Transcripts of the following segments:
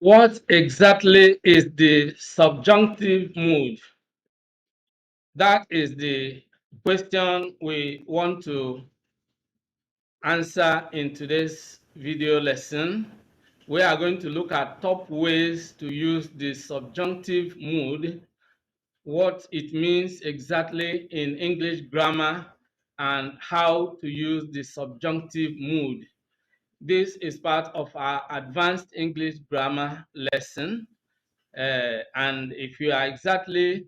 What exactly is the subjunctive mood? That is the question we want to answer in today's video lesson. We are going to look at top ways to use the subjunctive mood, what it means exactly in English grammar, and how to use the subjunctive mood. This is part of our advanced English grammar lesson. And if you are exactly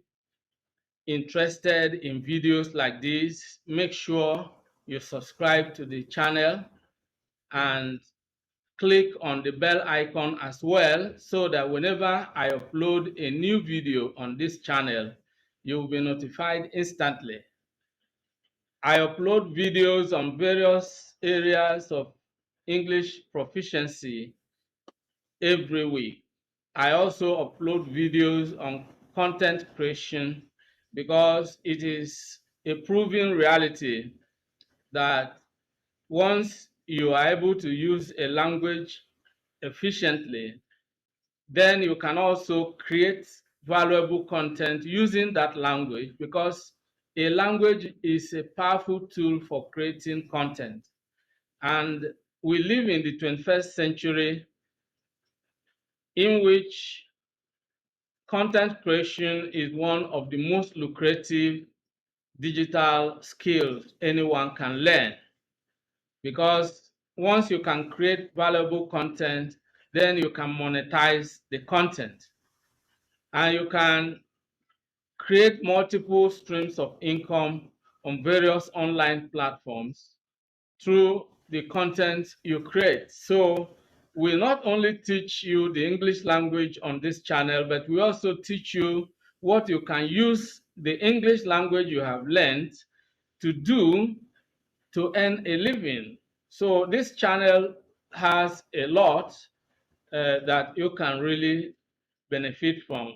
interested in videos like this, make sure you subscribe to the channel and click on the bell icon as well, so that whenever I upload a new video on this channel, you will be notified instantly. I upload videos on various areas of English proficiency every week. I also upload videos on content creation because it is a proven reality that once you are able to use a language efficiently, then you can also create valuable content using that language, because a language is a powerful tool for creating content. And we live in the 21st century in which content creation is one of the most lucrative digital skills anyone can learn, because once you can create valuable content, then you can monetize the content and you can create multiple streams of income on various online platforms through the content you create. So we not only teach you the English language on this channel, but we also teach you what you can use the English language you have learned to do to earn a living. So this channel has a lot that you can really benefit from.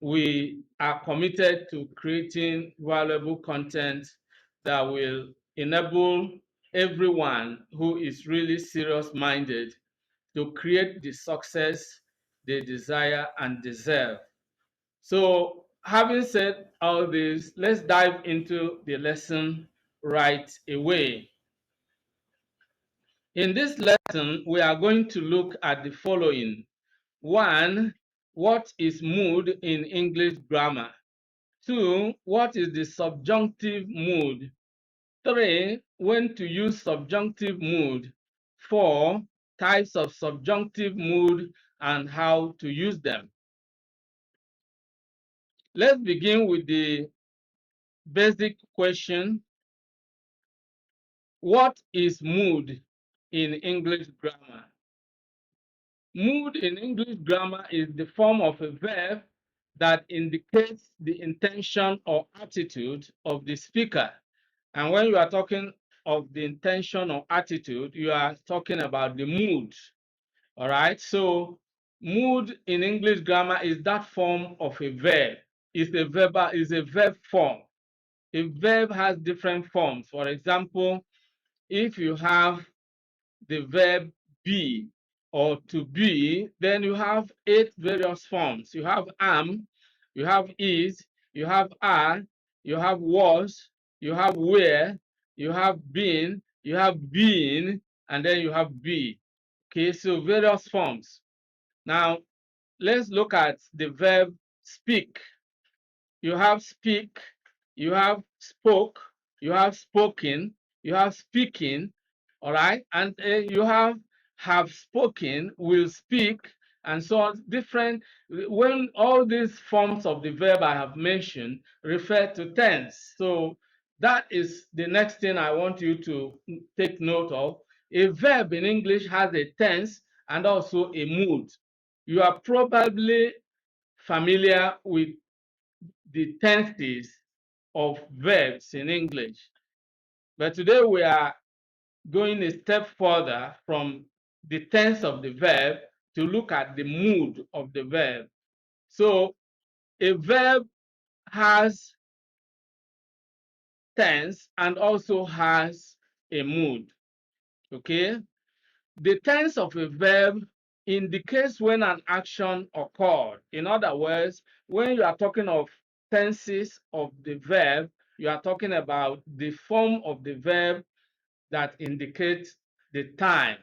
We are committed to creating valuable content that will enable everyone who is really serious-minded to create the success they desire and deserve. So, having said all this, let's dive into the lesson right away. In this lesson, we are going to look at the following. 1. What is mood in English grammar? 2. What is the subjunctive mood? 3. When to use subjunctive mood. 4. Types of subjunctive mood and how to use them. Let's begin with the basic question. What is mood in English grammar? Mood in English grammar is the form of a verb that indicates the intention or attitude of the speaker. And when you are talking of the intention or attitude, you are talking about the mood. All right. So mood in English grammar is that form of a verb. Is a verb form. A verb has different forms. For example, if you have the verb be or to be, then you have 8 various forms. You have am, you have is, you have are, you have was, you have were, you have been, you have been, and then you have be. Okay, so various forms. Now, let's look at the verb speak. You have speak, you have spoke, you have spoken, you have speaking, all right? And you have spoken, will speak, and so on. Different, when all these forms of the verb I have mentioned refer to tense. So that is the next thing I want you to take note of. A verb in English has a tense and also a mood. You are probably familiar with the tenses of verbs in English. But today we are going a step further from the tense of the verb to look at the mood of the verb. So a verb has tense and also has a mood. Okay? The tense of a verb indicates when an action occurred. In other words, when you are talking of tenses of the verb, you are talking about the form of the verb that indicates the time,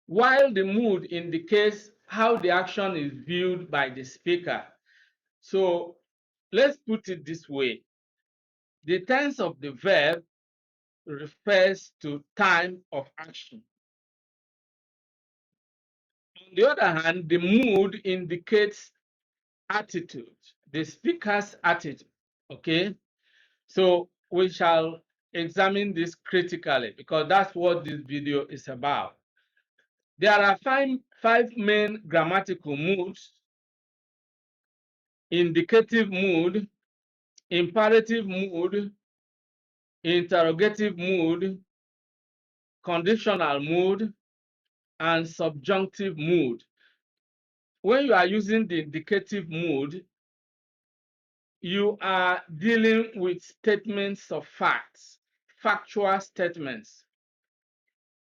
while the mood indicates how the action is viewed by the speaker. So let's put it this way. The tense of the verb refers to time of action. On the other hand, the mood indicates attitude, the speaker's attitude. Okay, so we shall examine this critically because that's what this video is about. There are five main grammatical moods: indicative mood, imperative mood, interrogative mood, conditional mood, and subjunctive mood. When you are using the indicative mood, you are dealing with statements of facts, factual statements.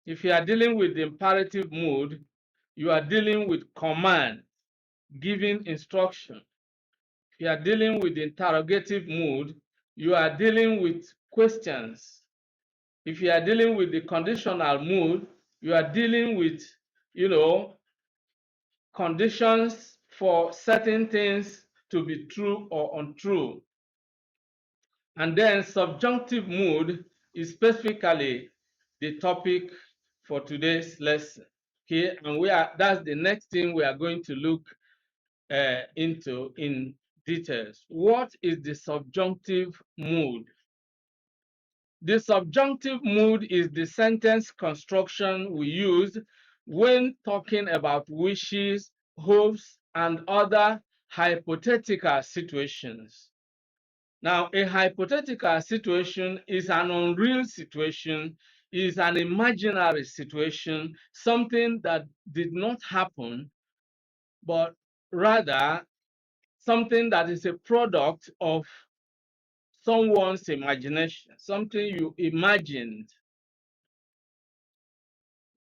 If you are dealing with the imperative mood, you are dealing with command, giving instruction. If you are dealing with the interrogative mood, you are dealing with questions. If you are dealing with the conditional mood, you are dealing with, conditions for certain things to be true or untrue. And then subjunctive mood is specifically the topic for today's lesson. Okay, and that's the next thing we are going to look into in details. What is the subjunctive mood? The subjunctive mood is the sentence construction we use when talking about wishes, hopes, and other hypothetical situations. Now, a hypothetical situation is an unreal situation, is an imaginary situation, something that did not happen, but rather something that is a product of someone's imagination, something you imagined.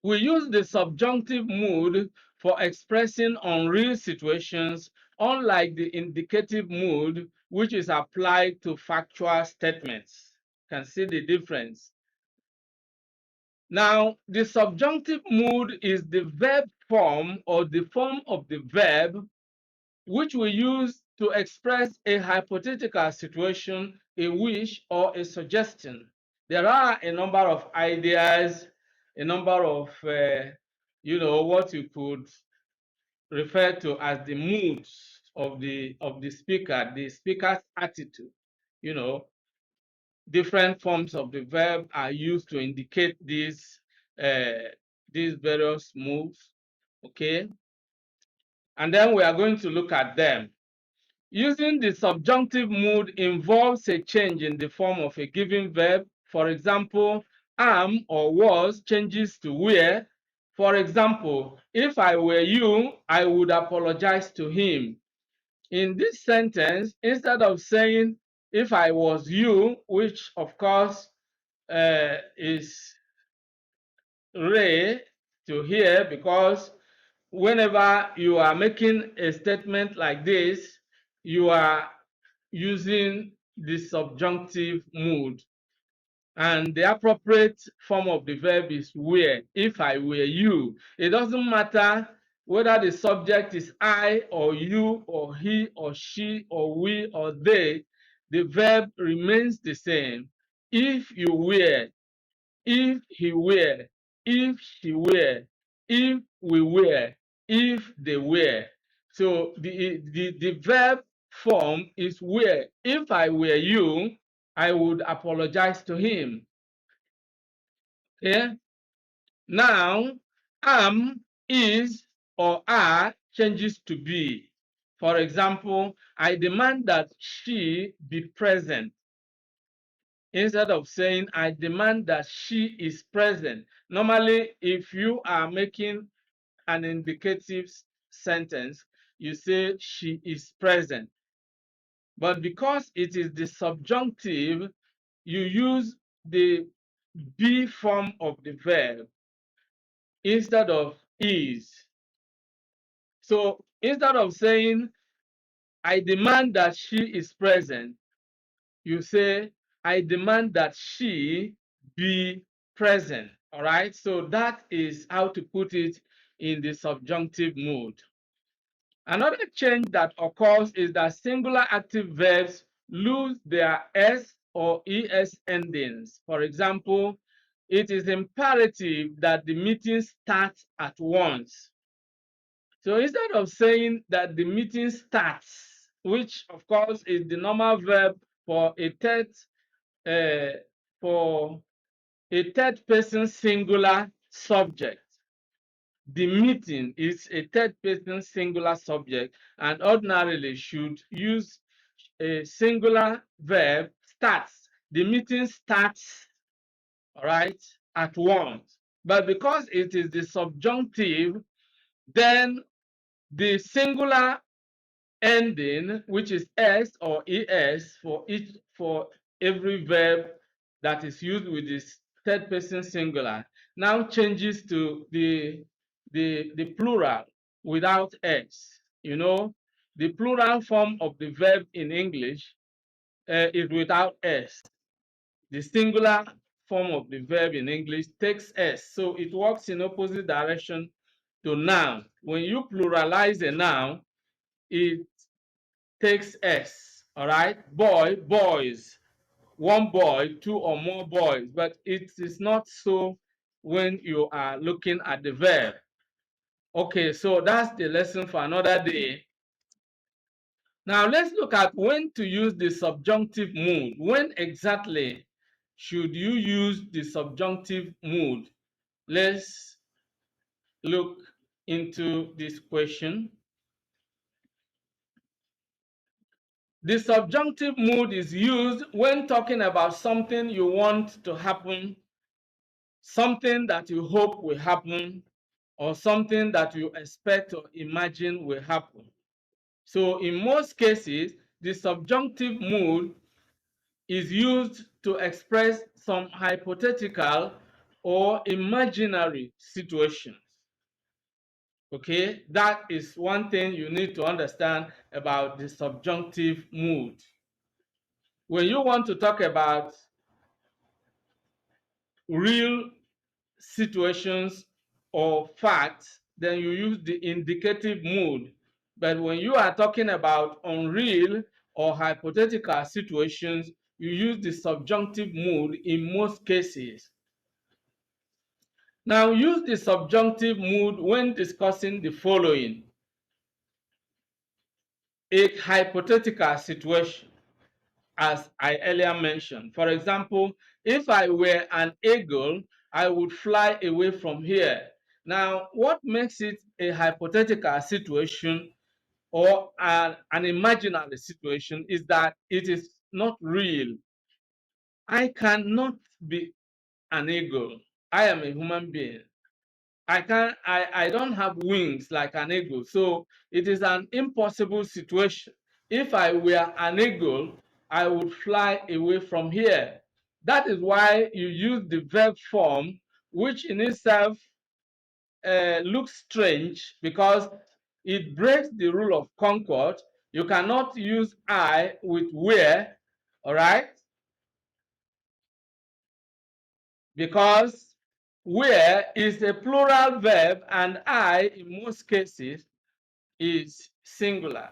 We use the subjunctive mood for expressing unreal situations, unlike the indicative mood, which is applied to factual statements. You can see the difference. Now, the subjunctive mood is the verb form or the form of the verb which we use to express a hypothetical situation, a wish, or a suggestion. There are a number of ideas, a number of, what you could refer to as the moods of the speaker's attitude. You know, different forms of the verb are used to indicate these various moods. Okay, and then we are going to look at them. Using the subjunctive mood involves a change in the form of a given verb. For example, am or was changes to were. For example, if I were you, I would apologize to him. In this sentence, instead of saying if I was you, which of course is rare to hear because whenever you are making a statement like this, you are using the subjunctive mood. And the appropriate form of the verb is were. If I were you, it doesn't matter whether the subject is I or you or he or she or we or they, the verb remains the same. If you were, if he were, if she were, if we were, if they were. So the verb form is were. If I were you, I would apologize to him. Yeah. Now, am, is, or are changes to be. For example, I demand that she be present. Instead of saying I demand that she is present. Normally, if you are making an indicative sentence, you say she is present. But because it is the subjunctive, you use the be form of the verb instead of is. So instead of saying, I demand that she is present, you say, I demand that she be present. All right. So that is how to put it in the subjunctive mood. Another change that occurs is that singular active verbs lose their s or es endings. For example, it is imperative that the meeting starts at once. So instead of saying that the meeting starts, which of course is the normal verb for a uh, for third person singular subject, the meeting is a third person singular subject and ordinarily should use a singular verb starts. The meeting starts, all right, at once. But because it is the subjunctive, then the singular ending, which is s or es for every verb that is used with this third person singular, now changes to the plural without s. You know, the plural form of the verb in English is without s. The singular form of the verb in English takes s, so it works in opposite direction to noun. When you pluralize a noun, it takes s. All right, boy, boys, one boy, two or more boys, but it is not so when you are looking at the verb. Okay, so that's the lesson for another day. Now let's look at when to use the subjunctive mood. When exactly should you use the subjunctive mood? Let's look into this question. The subjunctive mood is used when talking about something you want to happen, something that you hope will happen, or something that you expect or imagine will happen. So in most cases, the subjunctive mood is used to express some hypothetical or imaginary situations. Okay, that is one thing you need to understand about the subjunctive mood. When you want to talk about real situations or facts, then you use the indicative mood. But when you are talking about unreal or hypothetical situations, you use the subjunctive mood in most cases. Now, use the subjunctive mood when discussing the following: a hypothetical situation, as I earlier mentioned. For example, if I were an eagle, I would fly away from here. Now, what makes it a hypothetical situation or an imaginary situation is that it is not real. I cannot be an eagle. I am a human being. I don't have wings like an eagle. So it is an impossible situation. If I were an eagle, I would fly away from here. That is why you use the verb form, which in itself looks strange because it breaks the rule of concord. You cannot use I with where, all right? Because where is a plural verb and I, in most cases, is singular.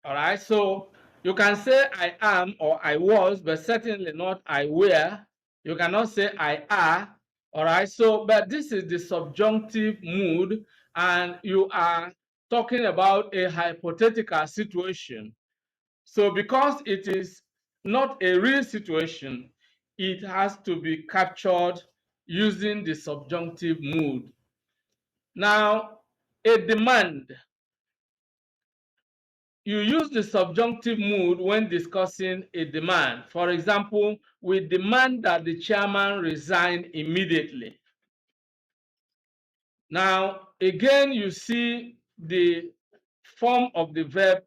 All right, so you can say I am or I was, but certainly not I were. You cannot say I are. All right, so but this is the subjunctive mood, and you are talking about a hypothetical situation. So because it is not a real situation, it has to be captured using the subjunctive mood. Now, a demand. You use the subjunctive mood when discussing a demand. For example, we demand that the chairman resign immediately. Now, again, you see the form of the verb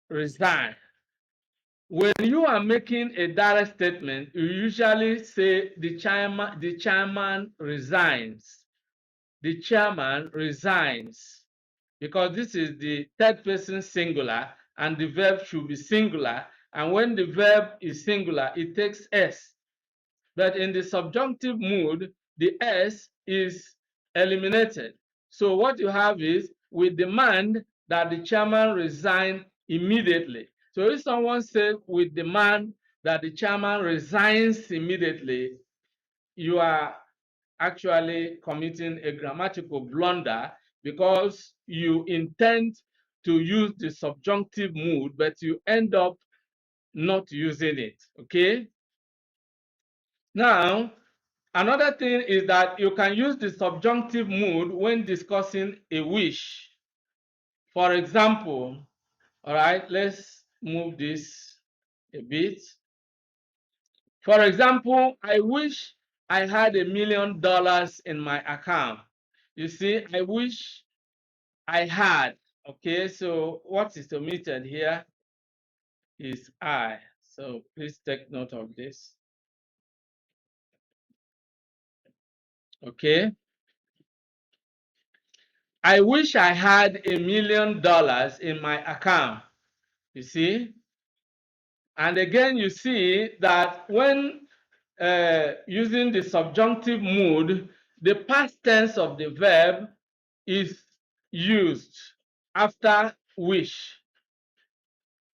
resign. When you are making a direct statement, you usually say the chairman resigns. the chairman resigns, because this is the third person singular and the verb should be singular. And when the verb is singular, it takes S. But in the subjunctive mood, the S is eliminated. So what you have is, we demand that the chairman resign immediately. So if someone says, we demand that the chairman resigns immediately, you are actually committing a grammatical blunder, because you intend to use the subjunctive mood, but you end up not using it. Okay? Now, another thing is that you can use the subjunctive mood when discussing a wish. For example, all right, let's move this a bit. For example, I wish I had $1 million in my account. You see, I wish I had. Okay, so what is omitted here is I. So please take note of this. Okay. I wish I had $1 million in my account. You see? And again, you see that when using the subjunctive mood, the past tense of the verb is used after wish.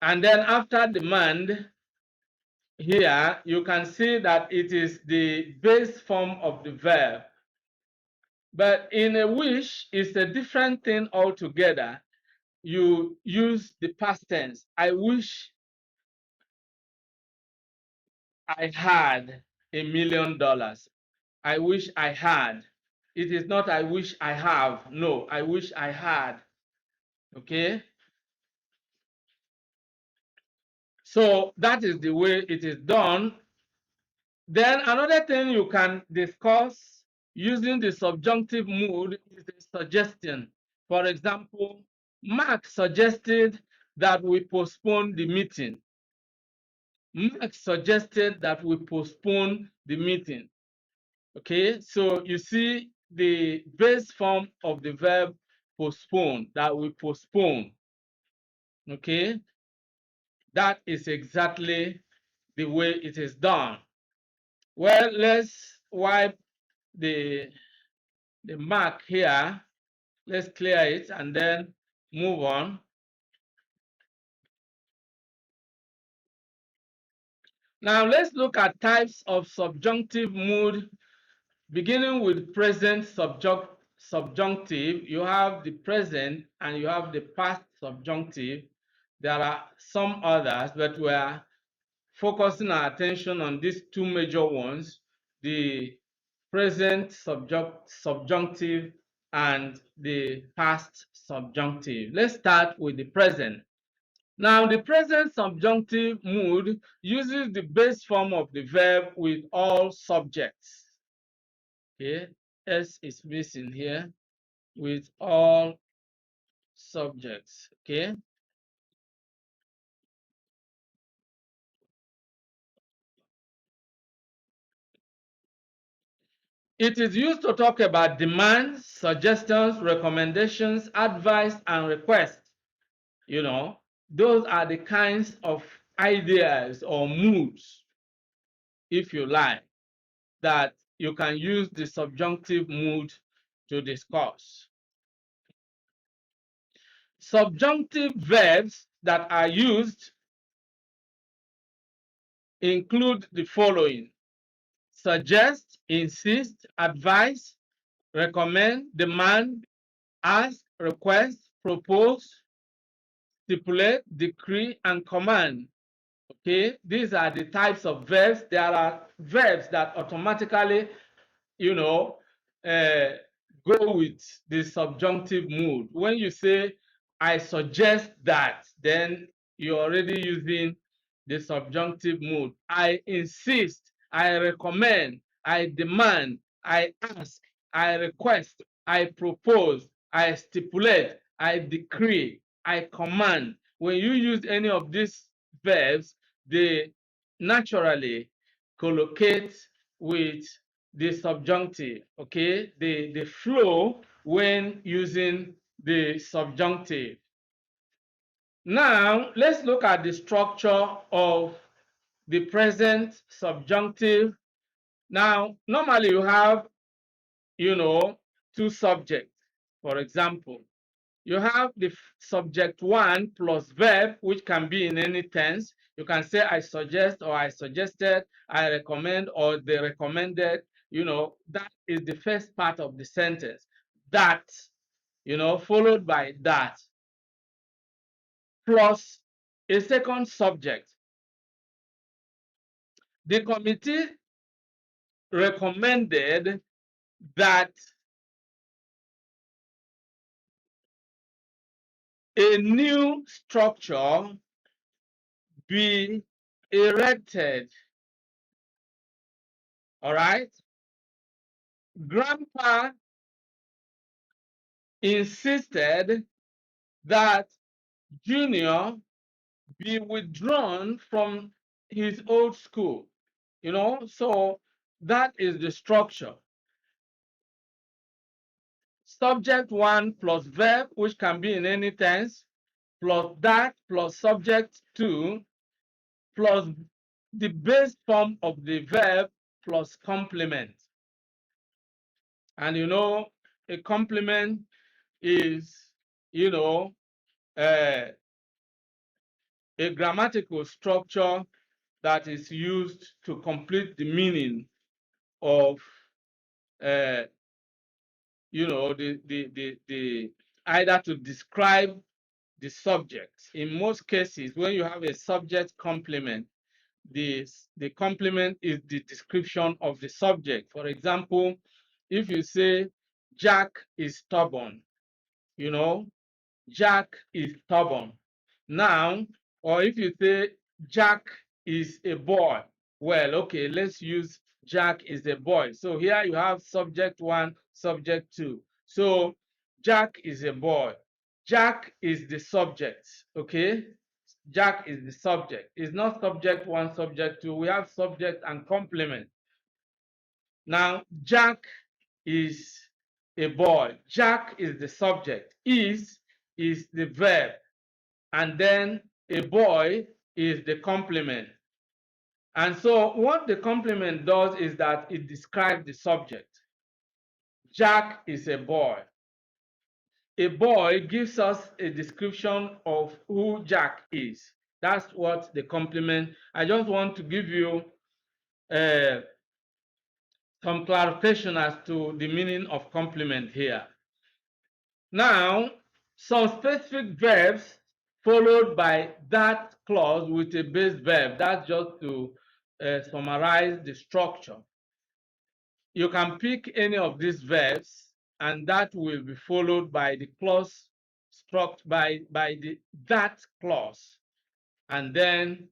And then after demand, here you can see that it is the base form of the verb. But in a wish, it's a different thing altogether. You use the past tense. I wish I had $1 million. I wish I had. It is not I wish I have. No, I wish I had. Okay? So that is the way it is done. Then another thing you can discuss using the subjunctive mood is a suggestion. For example, Mark suggested that we postpone the meeting. Mark suggested that we postpone the meeting. Okay, so you see the base form of the verb postpone, that we postpone. Okay, that is exactly the way it is done. Well, let's wipe the mark here. Let's clear it and then move on. Now let's look at types of subjunctive mood, beginning with present subjunctive. You have the present and you have the past subjunctive. There are some others, but we are focusing our attention on these two major ones, the present subjunctive and the past subjunctive. Let's start with the present. Now, the present subjunctive mood uses the base form of the verb with all subjects. Okay, S is missing here, with all subjects. Okay. It is used to talk about demands, suggestions, recommendations, advice, and requests. You know, those are the kinds of ideas or moods, if you like, that you can use the subjunctive mood to discuss. Subjunctive verbs that are used include the following: suggest, insist, advise, recommend, demand, ask, request, propose, stipulate, decree, and command. Okay, these are the types of verbs. There are verbs that automatically, you know, uh, go with the subjunctive mood. When you say, I suggest that, then you're already using the subjunctive mood. I insist, I recommend, I demand, I ask, I request, I propose, I stipulate, I decree, I command. When you use any of these verbs, they naturally collocate with the subjunctive, okay, the flow when using the subjunctive. Now, let's look at the structure of the present subjunctive. Now, normally you have, two subjects. For example, you have the subject one plus verb, which can be in any tense. You can say I suggest, or I suggested, I recommend, or they recommended. That is the first part of the sentence. That, followed by that, plus a second subject. The committee recommended that a new structure be erected. All right. Grandpa insisted that Junior be withdrawn from his old school. So that is the structure. Subject one plus verb, which can be in any tense, plus that plus subject two, plus the base form of the verb plus complement. And a complement is, uh, a grammatical structure that is used to complete the meaning of, the either to describe the subject. In most cases, when you have a subject complement, the complement is the description of the subject. For example, if you say Jack is stubborn, Jack is stubborn. Now, or if you say Jack is a boy, well, okay, let's use Jack is a boy. So here you have subject one, subject two. So Jack is a boy. Jack is the subject, okay? Jack is the subject. It's not subject one, subject two. We have subject and complement. Now, Jack is a boy. Jack is the subject. Is the verb. And then a boy is the complement. And so what the complement does is that it describes the subject. Jack is a boy. A boy gives us a description of who Jack is. That's what the complement. I just want to give you uh, some clarification as to the meaning of complement here. Now, some specific verbs followed by that clause with a base verb. That's just to summarize the structure. You can pick any of these verbs, and that will be followed by the clause struct by the that clause, and then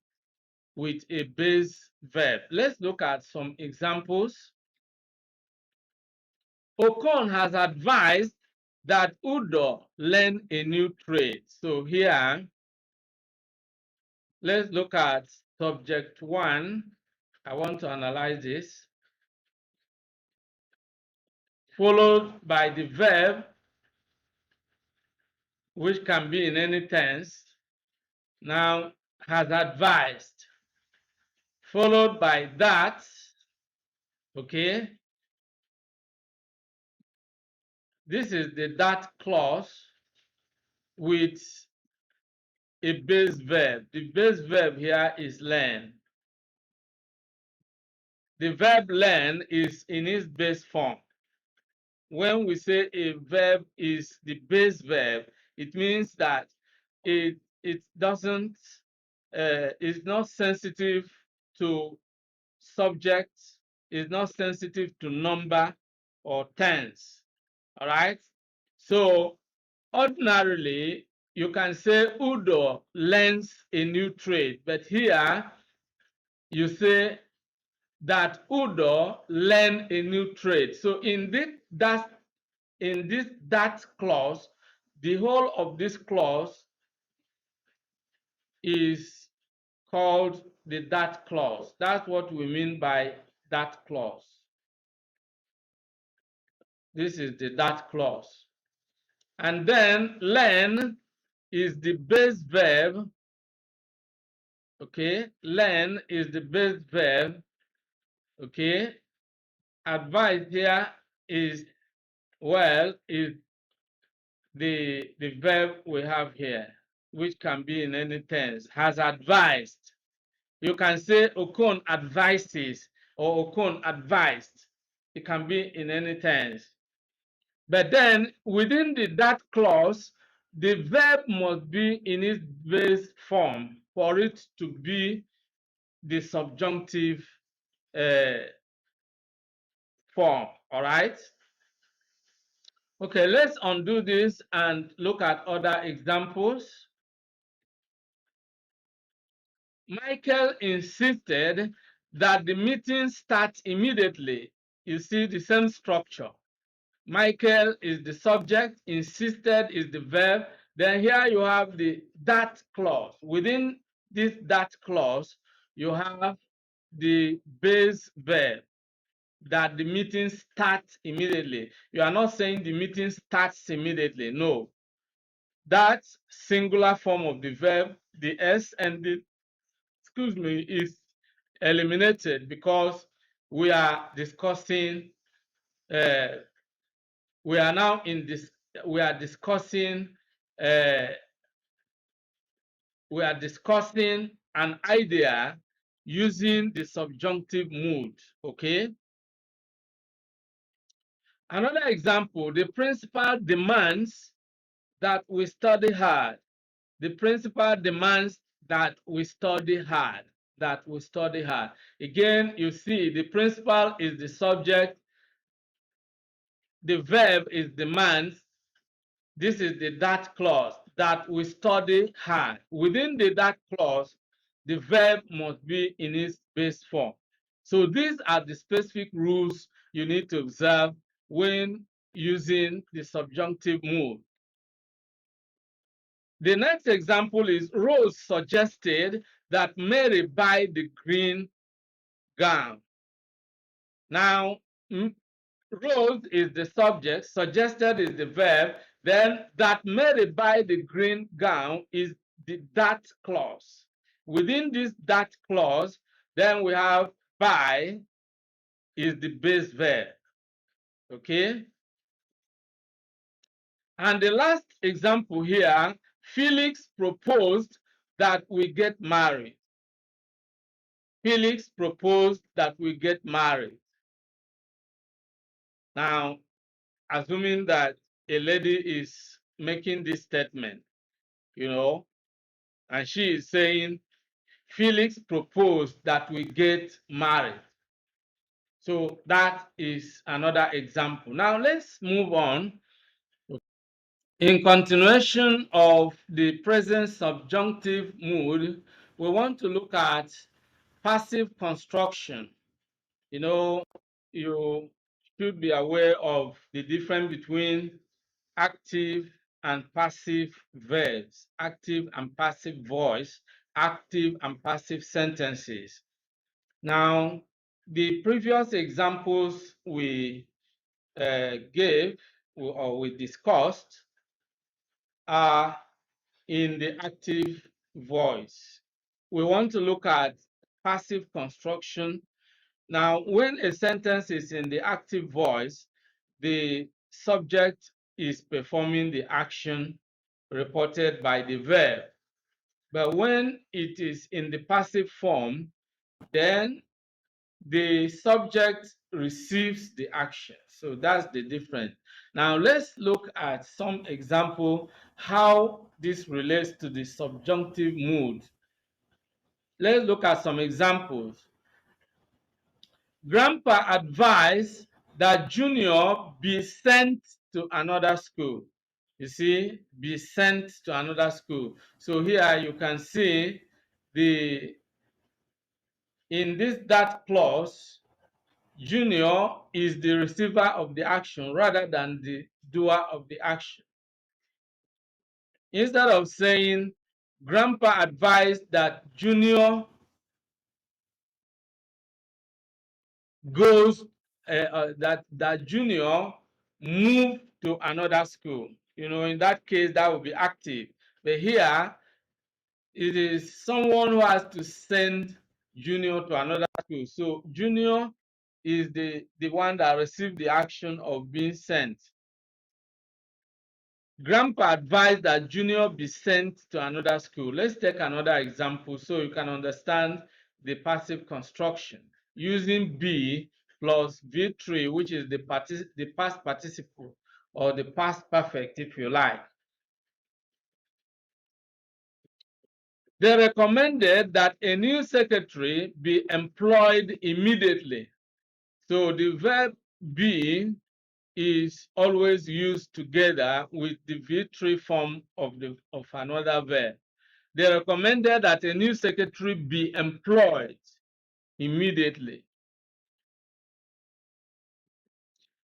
with a base verb. Let's look at some examples. Okon has advised that Udo learn a new trade. So here, let's look at subject one. I want to analyze this. Followed by the verb, which can be in any tense. Now, has advised. Followed by that, okay? This is the that clause with a base verb. The base verb here is learn. The verb learn is in its base form. When we say a verb is the base verb, it means that it doesn't is not sensitive to subject, is not sensitive to number or tense. All right. So ordinarily you can say Udo learns a new trade, but here you say that Udo learn a new trade. So in that clause, the whole of this clause is called the that clause. That's what we mean by that clause. This is the that clause. And then learn is the base verb. Okay, learn is the base verb. Okay, advice here is, well, is the verb we have here, which can be in any tense, has advised. You can say Okon advises or Okon advised. It can be in any tense. But then within the that clause, the verb must be in its base form for it to be the subjunctive form. All right. Okay, let's undo this and look at other examples. Michael insisted that the meeting start immediately. You see the same structure. Michael is the subject, insisted is the verb. Then here you have the that clause. Within this that clause, you have the base verb that the meeting starts immediately. You are not saying the meeting starts immediately. No. That singular form of the verb, the S and the, excuse me, is eliminated because we are discussing, we are now in this, we are discussing, uh, we are discussing an idea using the subjunctive mood. Okay. Another example, the principal demands that we study hard. The principal demands that we study hard. That we study hard. Again, you see the principal is the subject, the verb is demands. This is the that clause, that we study hard. Within the that clause, the verb must be in its base form. So these are the specific rules you need to observe when using the subjunctive mood. The next example is Rose suggested that Mary buy the green gown. Now, Rose is the subject, suggested is the verb, then that Mary buy the green gown is the that clause. Within this that clause, then we have buy is the base verb. Okay? And the last example here, Felix proposed that we get married. Felix proposed that we get married. Now, assuming that a lady is making this statement, you know, and she is saying, Felix proposed that we get married. So that is another example. Now let's move on. In continuation of the present subjunctive mood, we want to look at passive construction. You know, you should be aware of the difference between active and passive verbs, active and passive voice, active and passive sentences. Now, the previous examples we gave or we discussed are in the active voice. We want to look at passive construction. Now, when a sentence is in the active voice, the subject is performing the action reported by the verb. But when it is in the passive form, then the subject receives the action. So that's the difference. Now let's look at some example how this relates to the subjunctive mood. Let's look at some examples. Grandpa advised that Junior be sent to another school. You see, be sent to another school. So here you can see the in this that clause, Junior is the receiver of the action rather than the doer of the action. Instead of saying Grandpa advised that Junior goes that Junior move to another school. In that case, that will be active. But here, it is someone who has to send Junior to another school. So Junior is the one that received the action of being sent. Grandpa advised that Junior be sent to another school. Let's take another example so you can understand the passive construction using be plus V3, which is the past participle or the past perfect, if you like. They recommended that a new secretary be employed immediately. So the verb be is always used together with the V3 form of another verb. They recommended that a new secretary be employed immediately.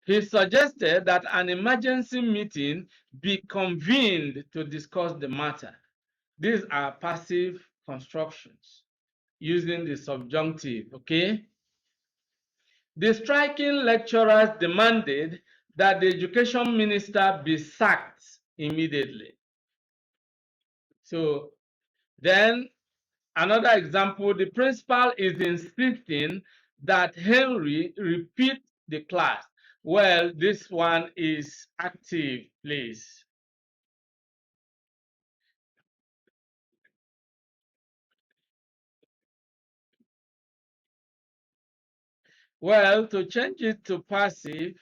He suggested that an emergency meeting be convened to discuss the matter. These are passive constructions using the subjunctive, okay? The striking lecturers demanded that the education minister be sacked immediately. So then another example, the principal is insisting that Henry repeat the class. Well, this one is active, please. Well, to change it to passive,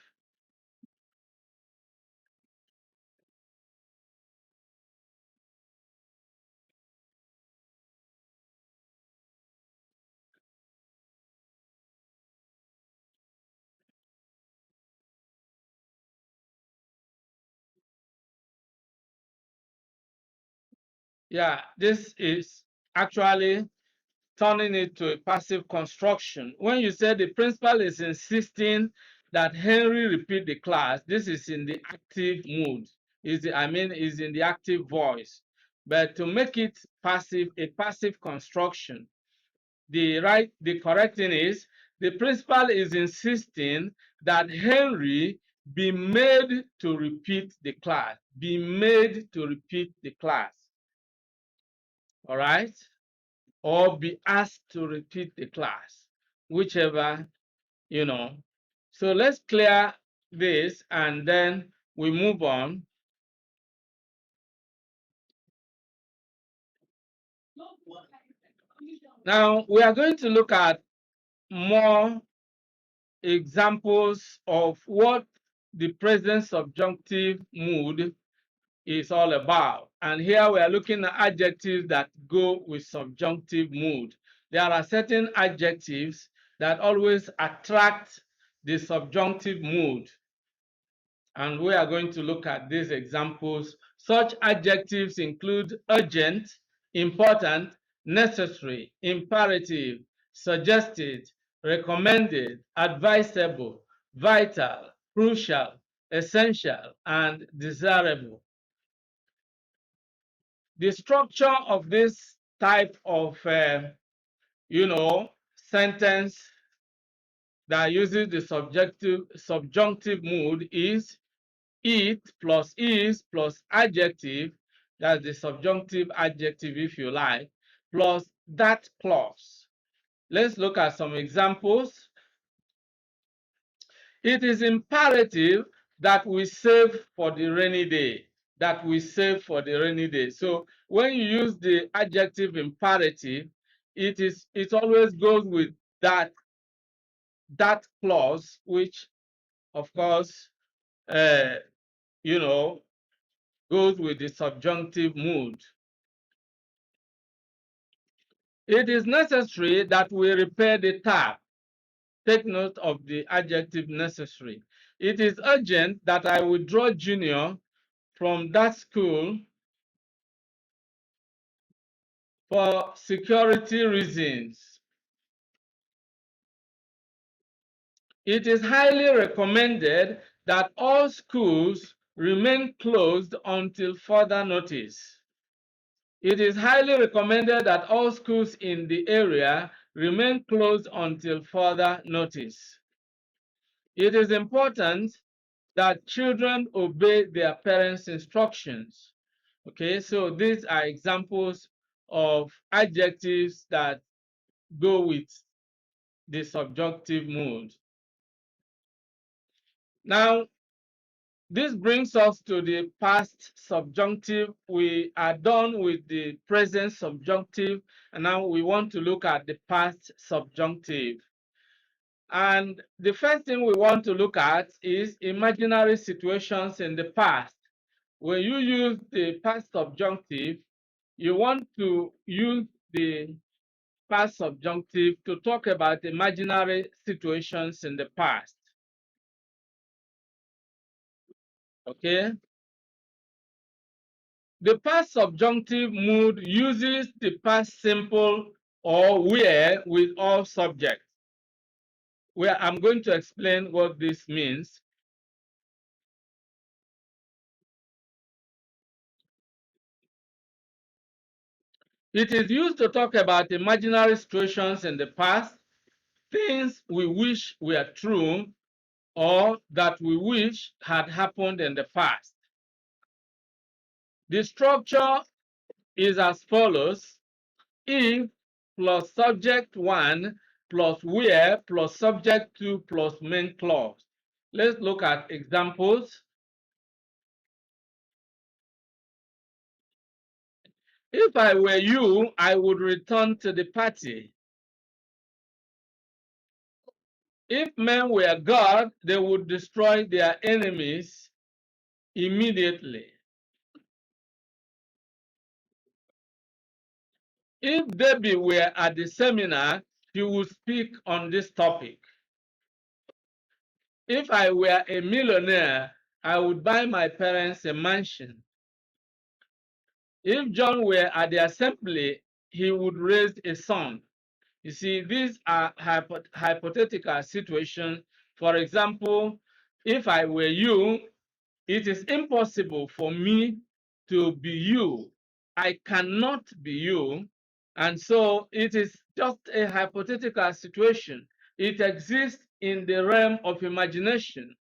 yeah, this is actually turning it to a passive construction. When you say the principal is insisting that Henry repeat the class, this is in the active mood. Is in the active voice. But to make it passive, a passive construction, the correct thing is the principal is insisting that Henry be made to repeat the class. Be made to repeat the class. All right? Or be asked to repeat the class, whichever, you know. So let's clear this and then we move on. Now we are going to look at more examples of what the present subjunctive mood is all about. And here we are looking at adjectives that go with subjunctive mood. There are certain adjectives that always attract the subjunctive mood. And we are going to look at these examples. Such adjectives include urgent, important, necessary, imperative, suggested, recommended, advisable, vital, crucial, essential, and desirable. The structure of this type of sentence that uses the subjunctive mood is it plus is plus adjective, that's the subjunctive adjective if you like, plus that clause. Let's look at some examples. It is imperative that we save for the rainy day. That we save for the rainy day. So when you use the adjective imperative, it always goes with that clause, which of course uh, you know goes with the subjunctive mood. It is necessary that we repair the tap. Take note of the adjective necessary. It is urgent that I withdraw Junior from that school for security reasons. It is highly recommended that all schools remain closed until further notice. It is highly recommended that all schools in the area remain closed until further notice. It is important that children obey their parents' instructions. Okay, so these are examples of adjectives that go with the subjunctive mood. Now, this brings us to the past subjunctive. We are done with the present subjunctive, and now we want to look at the past subjunctive. And the first thing we want to look at is imaginary situations in the past. When you use the past subjunctive, you want to use the past subjunctive to talk about imaginary situations in the past. Okay? The past subjunctive mood uses the past simple or where with all subjects. Where I'm going to explain what this means. It is used to talk about imaginary situations in the past, things we wish were true or that we wish had happened in the past. The structure is as follows: if plus subject 1 plus where plus subject 2 plus main clause. Let's look at examples. If I were you, I would return to the party. If men were God, they would destroy their enemies immediately. If Debbie were at the seminar, she would speak on this topic. If I were a millionaire, I would buy my parents a mansion. If John were at the assembly, he would raise a son. You see, these are hypothetical situations. For example, if I were you, it is impossible for me to be you. I cannot be you. And so it is just a hypothetical situation. It exists in the realm of imagination.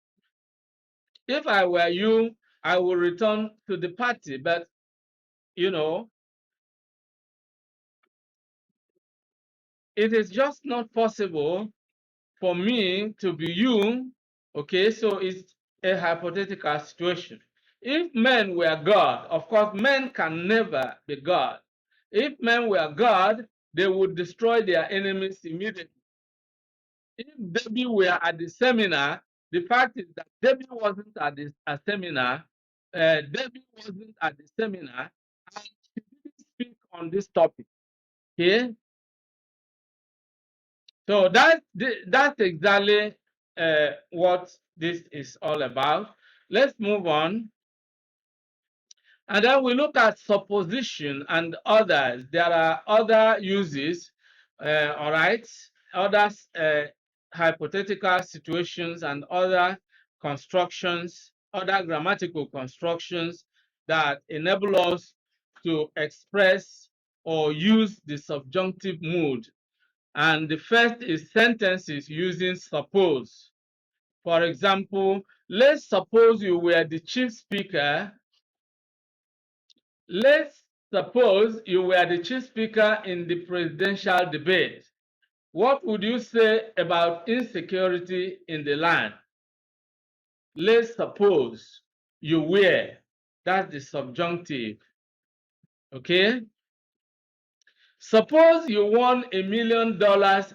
If I were you, I would return to the party. But, you know, it is just not possible for me to be you. Okay, so it's a hypothetical situation. If men were God, of course, men can never be God. If men were God, they would destroy their enemies immediately. If Debbie were at the seminar, the fact is that Debbie wasn't at the seminar. Debbie wasn't at the seminar, and she didn't speak on this topic. Okay, so that's exactly what this is all about. Let's move on. And then we look at supposition and others. There are other uses, all right, other hypothetical situations and other constructions, other grammatical constructions that enable us to express or use the subjunctive mood. And the first is sentences using suppose. For example, let's suppose you were the chief speaker. Let's suppose you were the chief speaker in the presidential debate. What would you say about insecurity in the land? Let's suppose you were. That's the subjunctive. Okay? Suppose you won $1 million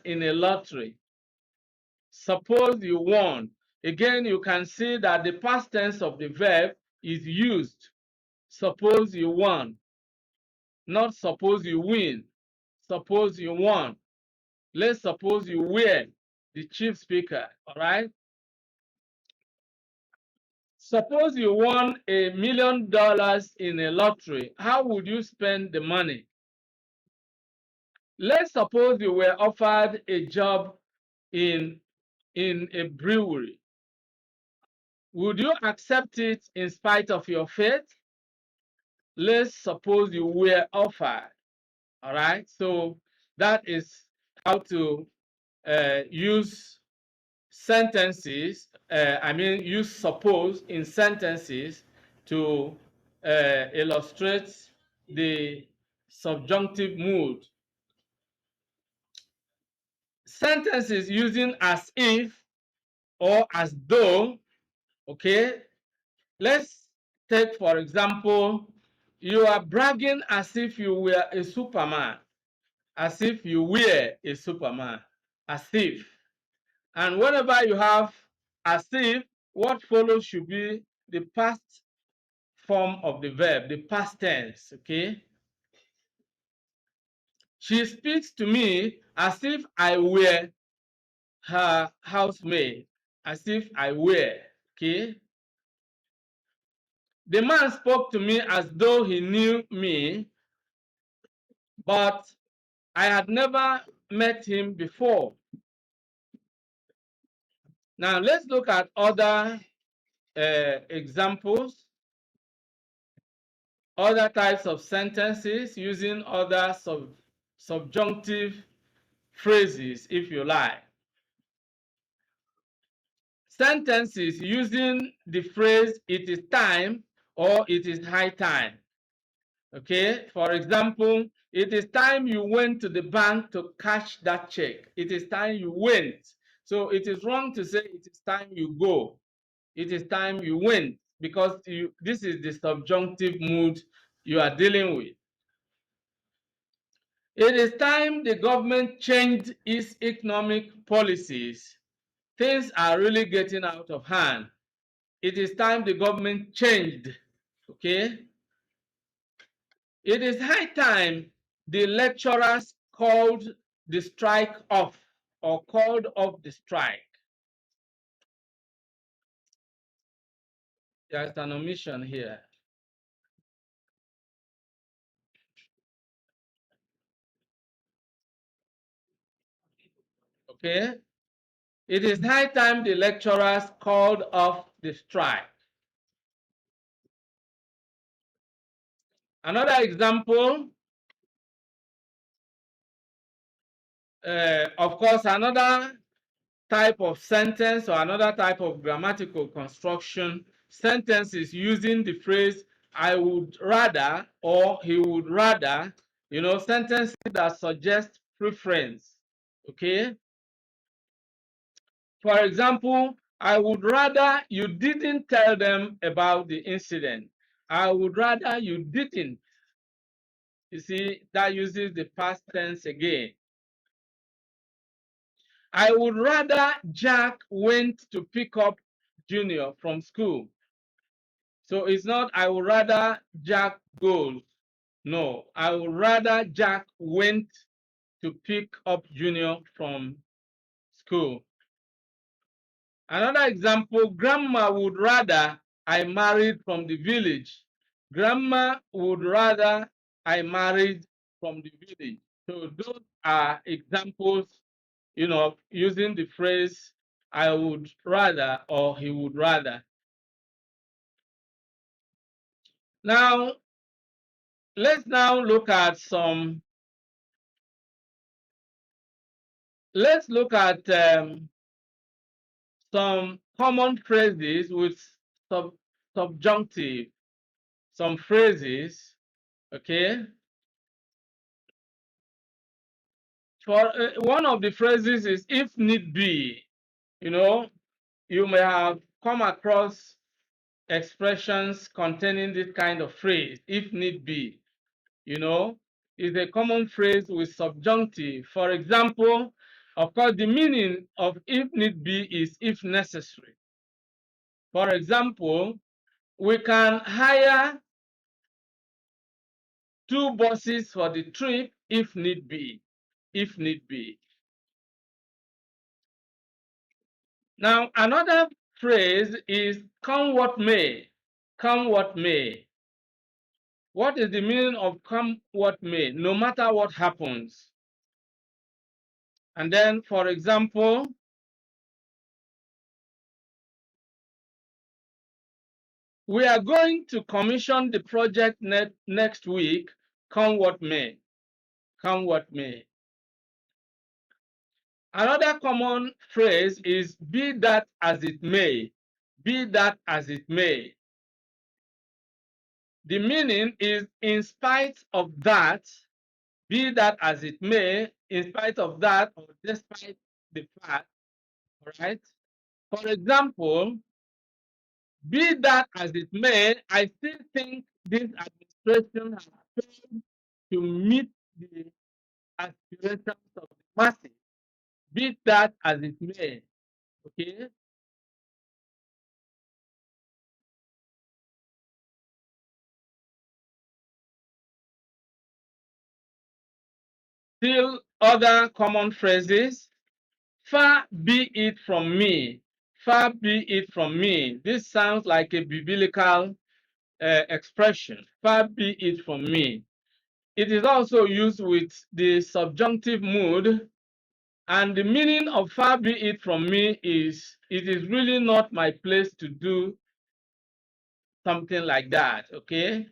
in a lottery. Suppose you won. Again, you can see that the past tense of the verb is used. Suppose you won, not suppose you win. Suppose you won. Let's suppose you were the chief speaker, all right? Suppose you won $1 million in a lottery. How would you spend the money? Let's suppose you were offered a job in a brewery. Would you accept it in spite of your faith? Let's suppose you were offered. All right. So that is how to use sentences, use suppose in sentences to illustrate the subjunctive mood. Sentences using as if or as though, okay? Let's take, for example, you are bragging as if you were a Superman, as if you were a Superman, as if. And whenever you have as if, what follows should be the past form of the verb, the past tense, okay? She speaks to me as if I were her housemaid, as if I were, okay? The man spoke to me as though he knew me, but I had never met him before. Now let's look at other examples, other types of sentences using other subjunctive phrases, if you like. Sentences using the phrase "it is time" or "it is high time." Okay, for example, it is time you went to the bank to cash that check. It is time you went. So it is wrong to say it is time you go. It is time you went, because this is the subjunctive mood you are dealing with. It is time the government changed its economic policies. Things are really getting out of hand. It is time the government changed. Okay? It is high time the lecturers called the strike off, or called off the strike. There's an omission here. Okay? It is high time the lecturers called off the strike. Another example, of course, another type of sentence or another type of grammatical construction, sentences using the phrase "I would rather" or "he would rather," sentences that suggest preference. Okay? For example, I would rather you didn't tell them about the incident. I would rather you didn't. You see, that uses the past tense again. I would rather Jack went to pick up Junior from school. So it's not I would rather Jack goes. No, I would rather Jack went to pick up Junior from school. Another example, Grandma would rather I married from the village. Grandma would rather I married from the village. So those are examples, using the phrase I would rather or he would rather. Now, let's now look at some some common phrases with subjunctive, some phrases, okay? For one of the phrases is "if need be." You may have come across expressions containing this kind of phrase, "if need be." Is a common phrase with subjunctive. For example, of course, the meaning of "if need be" is "if necessary." For example, we can hire 2 buses for the trip if need be. If need be. Now, another phrase is "come what may." Come what may. What is the meaning of "come what may"? No matter what happens. And then, for example, we are going to commission the project next week, come what may. Come what may. Another common phrase is be that as it may. Be that as it may. The meaning is in spite of that, be that as it may, in spite of that or despite the fact, all right? For example, be that as it may, I still think this administration has failed to meet the aspirations of the masses. Be that as it may, okay? Still other common phrases, far be it from me, far be it from me. This sounds like a biblical expression, far be it from me. It is also used with the subjunctive mood, and the meaning of far be it from me is it is really not my place to do something like that, okay?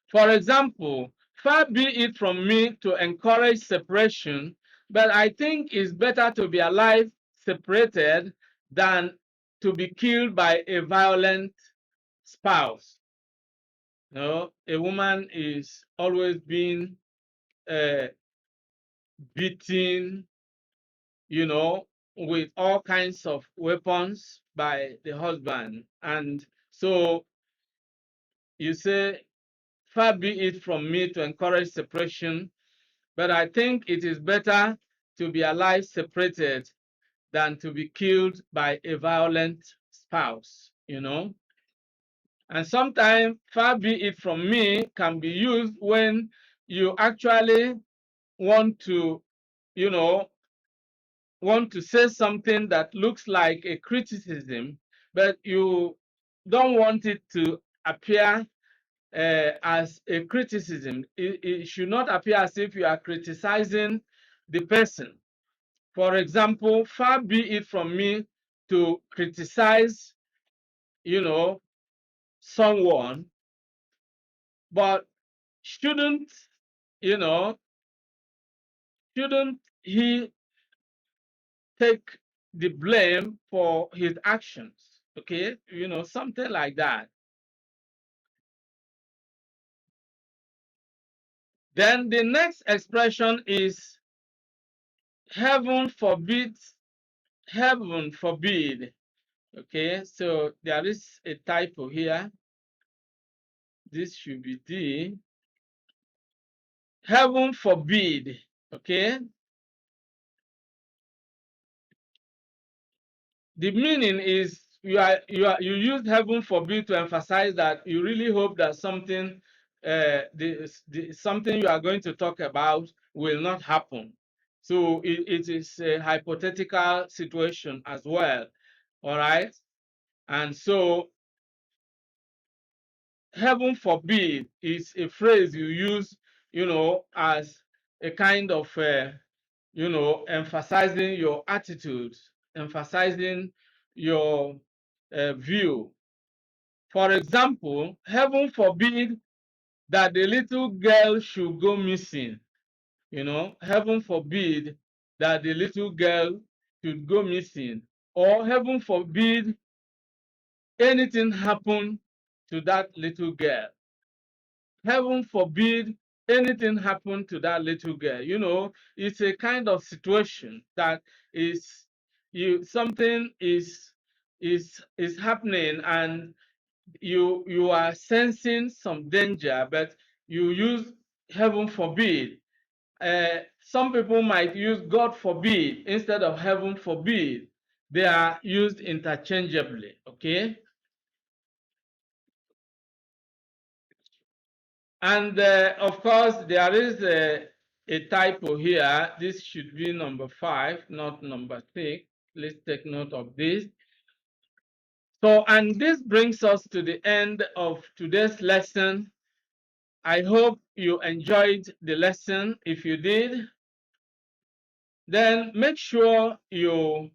For example, far be it from me to encourage separation, but I think it's better to be alive separated than to be killed by a violent spouse. You know, a woman is always being uh, beaten, you know, with all kinds of weapons by the husband. And so you say, far be it from me to encourage separation, but I think it is better to be alive separated than to be killed by a violent spouse, you know. And sometimes far be it from me can be used when you actually want to, you know, want to say something that looks like a criticism, but you don't want it to appear as a criticism. It should not appear as if you are criticizing the person. For example, far be it from me to criticize, you know, someone, but shouldn't, you know, shouldn't he take the blame for his actions? Okay, you know, something like that. Then the next expression is heaven forbid, heaven forbid. Okay, so there is a typo here. This should be D. Heaven forbid. Okay, the meaning is you use heaven forbid to emphasize that you really hope that something something you are going to talk about will not happen. So it is a hypothetical situation as well. All right, and so heaven forbid is a phrase you use, you know, as a kind of you know, emphasizing your attitude, emphasizing your view. For example, heaven forbid that the little girl should go missing. You know, heaven forbid that the little girl should go missing, or heaven forbid anything happen to that little girl. Heaven forbid anything happen to that little girl. You know, it's a kind of situation that is something is happening, and you are sensing some danger, but you use heaven forbid. Some people might use God forbid instead of heaven forbid. They are used interchangeably. Okay. And of course, there is a typo here. This should be number 5, not number 6. Let's take note of this. So, and this brings us to the end of today's lesson. I hope you enjoyed the lesson. If you did, then make sure you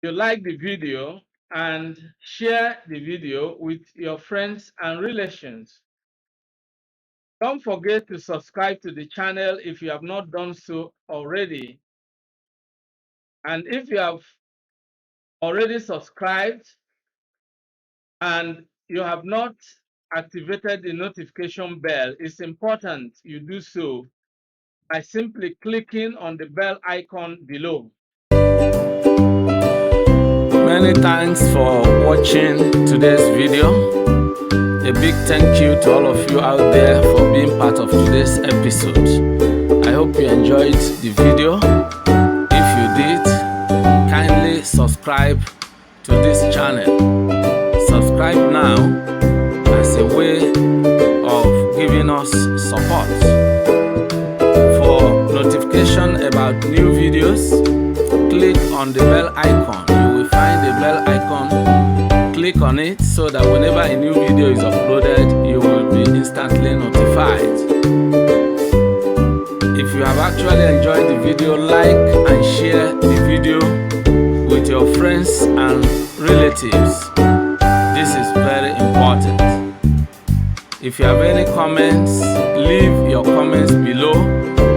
like the video and share the video with your friends and relations. Don't forget to subscribe to the channel if you have not done so already. And if you have already subscribed and you have not activated the notification bell, it's important you do so by simply clicking on the bell icon below. Many thanks for watching today's video. A big thank you to all of you out there for being part of today's episode. I hope you enjoyed the video. If you did, kindly subscribe to this channel. Subscribe now as a way of giving us support. For notification about new videos, click on the bell icon. You will find the bell icon. Click on it so that whenever a new video is uploaded, you will be instantly notified. If you have actually enjoyed the video, like and share the video with your friends and relatives. This is very important. If you have any comments, leave your comments below.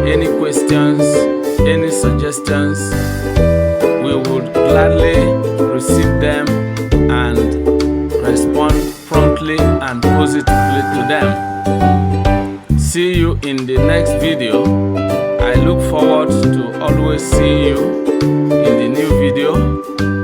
Any questions, any suggestions, we would gladly receive them and respond promptly and positively to them. See you in the next video. I look forward to always seeing you in the new video.